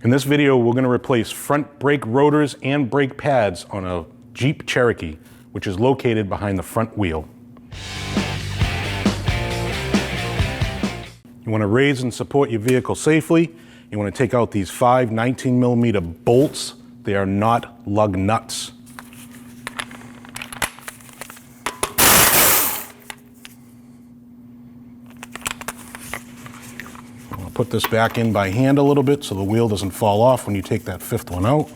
In this video, we're going to replace front brake rotors and brake pads on a Jeep Cherokee, which is located behind the front wheel. You want to raise and support your vehicle safely. You want to take out these 5 19mm bolts. They are not lug nuts. Put this back in by hand a little bit so the wheel doesn't fall off when you take that 5th one out.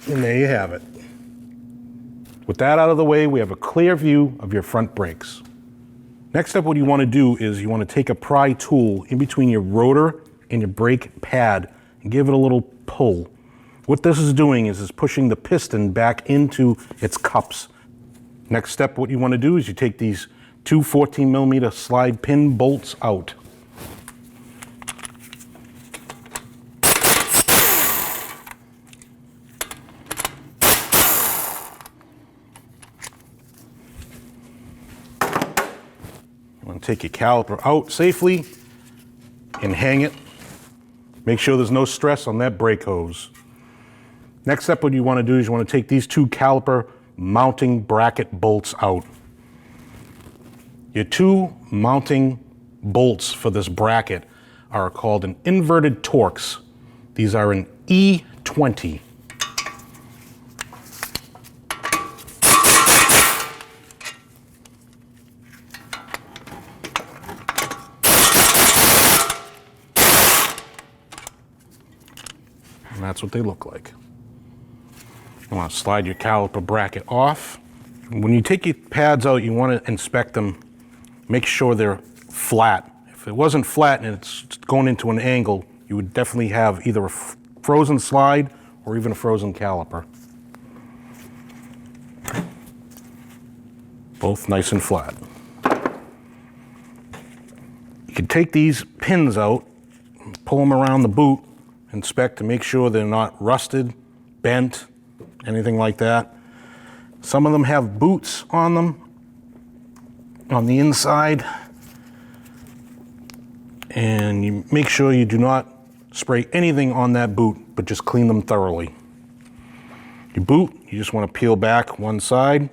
And there you have it. With that out of the way, we have a clear view of your front brakes. Next up, what you want to do is you want to take a pry tool in between your rotor and your brake pad and give it a little pull. What this is doing is pushing the piston back into its cups. Next step, what you want to do is you take these 2 14mm slide pin bolts out. Take your caliper out safely and hang it. Make sure there's no stress on that brake hose. Next step, what you want to do is you want to take these 2 caliper mounting bracket bolts out. Your 2 mounting bolts for this bracket are called an inverted Torx. These are an E20. And that's what they look like. You want to slide your caliper bracket off. When you take your pads out, you want to inspect them. Make sure they're flat. If it wasn't flat and it's going into an angle, you would definitely have either a frozen slide or even a frozen caliper. Both nice and flat. You can take these pins out, pull them around the boot, inspect to make sure they're not rusted, bent, anything like that. Some of them have boots on them on the inside. And you make sure you do not spray anything on that boot, but just clean them thoroughly. Your boot, you just want to peel back one side.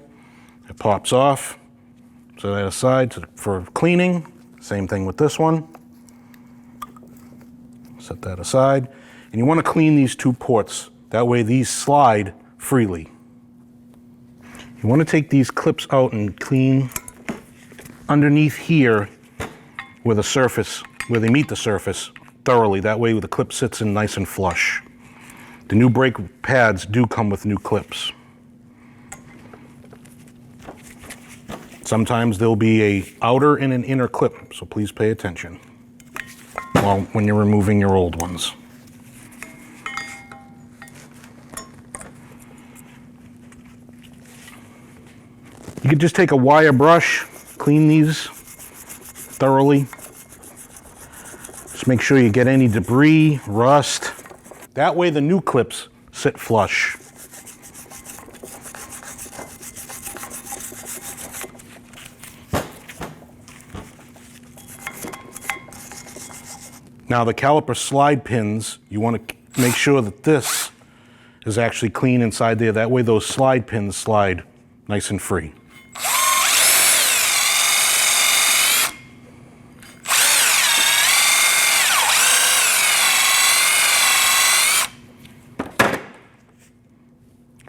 It pops off. So that aside for cleaning. Same thing with this one. Set that aside. And you want to clean these 2 ports. That way these slide freely. You want to take these clips out and clean underneath here where they meet the surface thoroughly. That way the clip sits in nice and flush. The new brake pads do come with new clips. Sometimes there'll be an outer and an inner clip, so please pay attention when you're removing your old ones. You could just take a wire brush, clean these thoroughly. Just make sure you get any debris, rust. That way the new clips sit flush. Now the caliper slide pins, you want to make sure that this is actually clean inside there. That way those slide pins slide nice and free.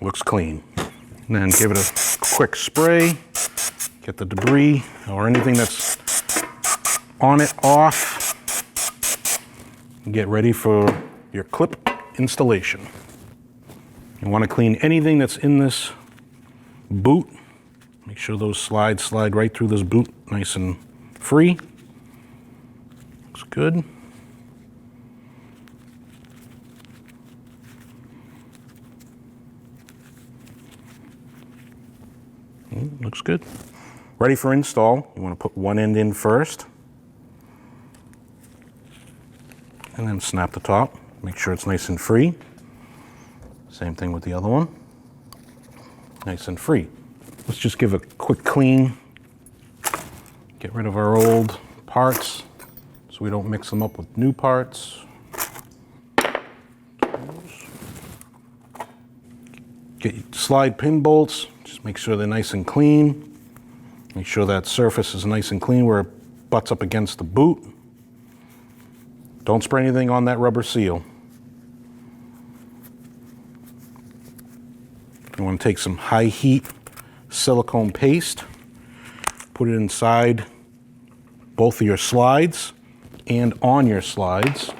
Looks clean. And then give it a quick spray. Get the debris or anything that's on it off. And get ready for your clip installation. You want to clean anything that's in this boot. Make sure those slides slide right through this boot nice and free. Looks good. Looks good. Ready for install. You want to put one end in first. And And then snap the top. Make sure it's nice and free. Same thing with the other one. Nice and free. Let's just give a quick clean. Get rid of our old parts so we don't mix them up with new parts. Get your slide pin bolts. Just make sure they're nice and clean. Make sure that surface is nice and clean where it butts up against the boot. Don't spray anything on that rubber seal. You want to take some high heat silicone paste, put it inside both of your slides and on your slides.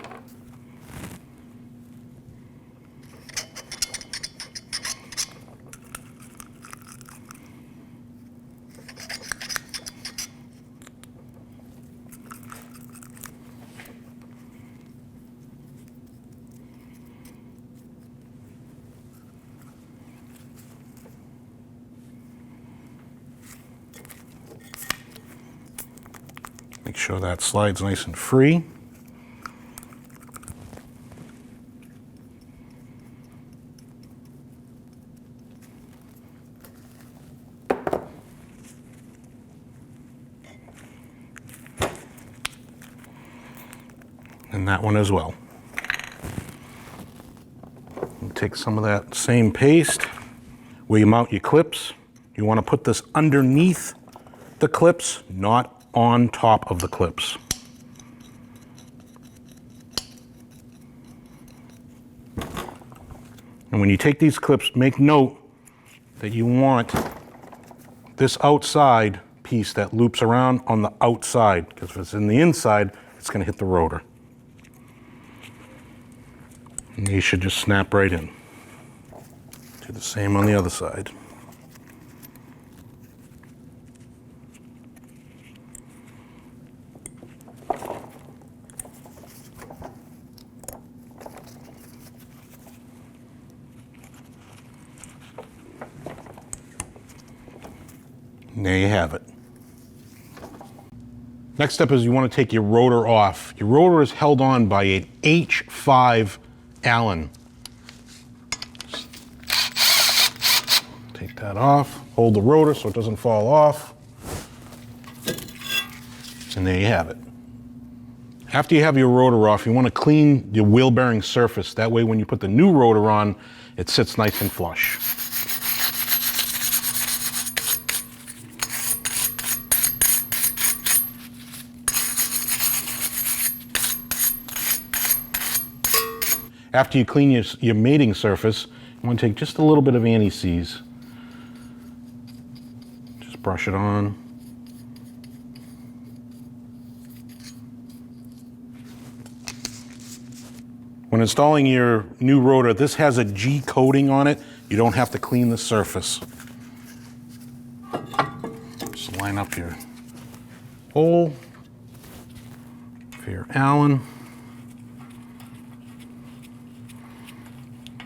Make sure that slide's nice and free. And that one as well. And take some of that same paste where you mount your clips. You want to put this underneath the clips, not on top of the clips. And when you take these clips, make note that you want this outside piece that loops around on the outside, because if it's in the inside, it's going to hit the rotor. And these should just snap right in. Do the same on the other side. And there you have it. Next step is you want to take your rotor off. Your rotor is held on by an H5 Allen. Take that off, hold the rotor so it doesn't fall off. And there you have it. After you have your rotor off, you want to clean your wheel bearing surface. That way when you put the new rotor on, it sits nice and flush. After you clean your mating surface, you want to take just a little bit of anti-seize. Just brush it on. When installing your new rotor, this has a G coating on it. You don't have to clean the surface. Just line up your hole for your Allen.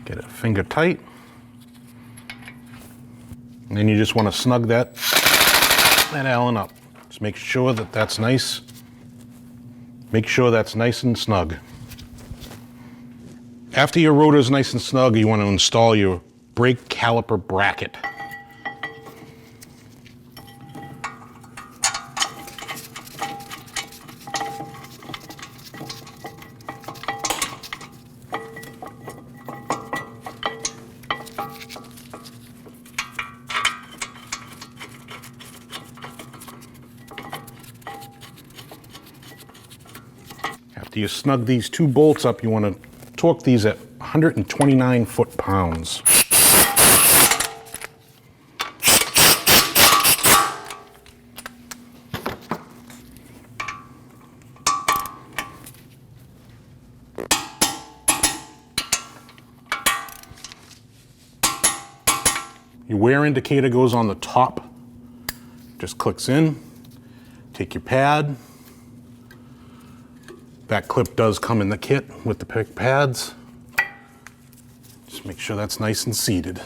Get it finger tight. And then you just want to snug that Allen up. Just make sure that that's nice. Make sure that's nice and snug. After your rotor is nice and snug, you want to install your brake caliper bracket. After you snug these two bolts up, you want to torque these at 129 foot-pounds. Your wear indicator goes on the top, just clicks in. Take your pad. That clip does come in the kit with the pads. Just make sure that's nice and seated.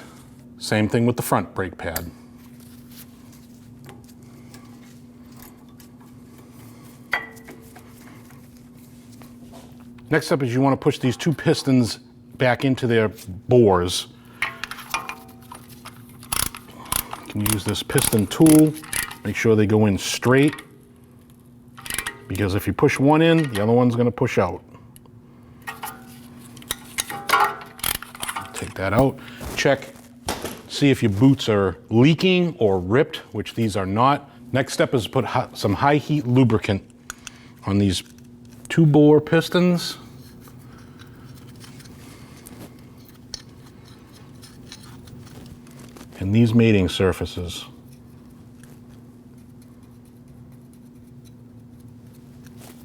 Same thing with the front brake pad. Next up is you want to push these two pistons back into their bores. You can use this piston tool, make sure they go in straight, because if you push one in, the other one's going to push out. Take that out, check, see if your boots are leaking or ripped, which these are not. Next step is put some high heat lubricant on these two bore pistons. And these mating surfaces.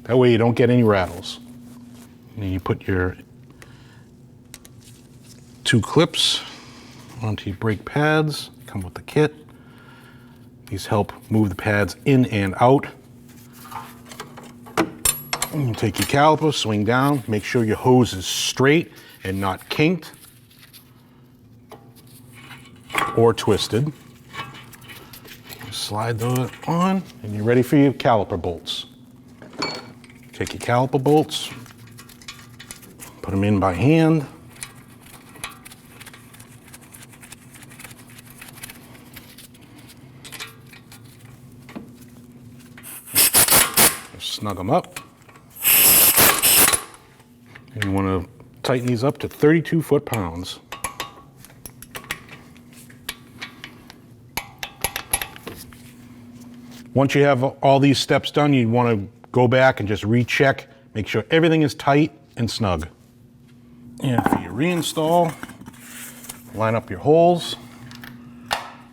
That way you don't get any rattles. And you put your two clips onto your brake pads, come with the kit. These help move the pads in and out. And you take your caliper, swing down, make sure your hose is straight and not kinked or twisted. Slide those on and you're ready for your caliper bolts. Take your caliper bolts, put them in by hand. Snug them up. And you want to tighten these up to 32 foot-pounds. Once you have all these steps done, you want to go back and just recheck, make sure everything is tight and snug. And for your reinstall, line up your holes,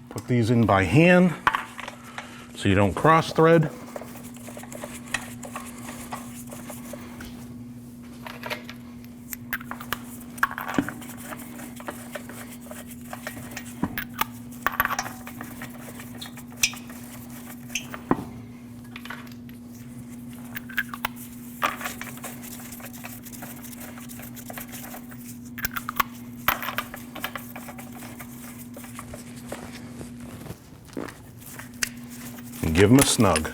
put these in by hand so you don't cross thread. And give them a snug.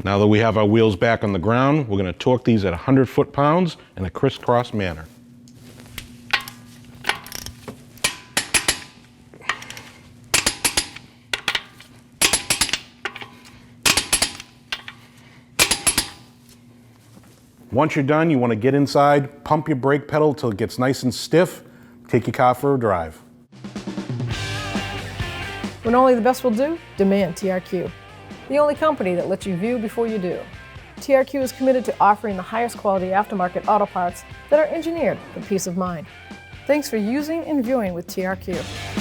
Now that we have our wheels back on the ground, we're going to torque these at 100 foot-pounds in a crisscross manner. Once you're done, you want to get inside, pump your brake pedal till it gets nice and stiff, take your car for a drive. When only the best will do, demand TRQ. The only company that lets you view before you do. TRQ is committed to offering the highest quality aftermarket auto parts that are engineered for peace of mind. Thanks for using and viewing with TRQ.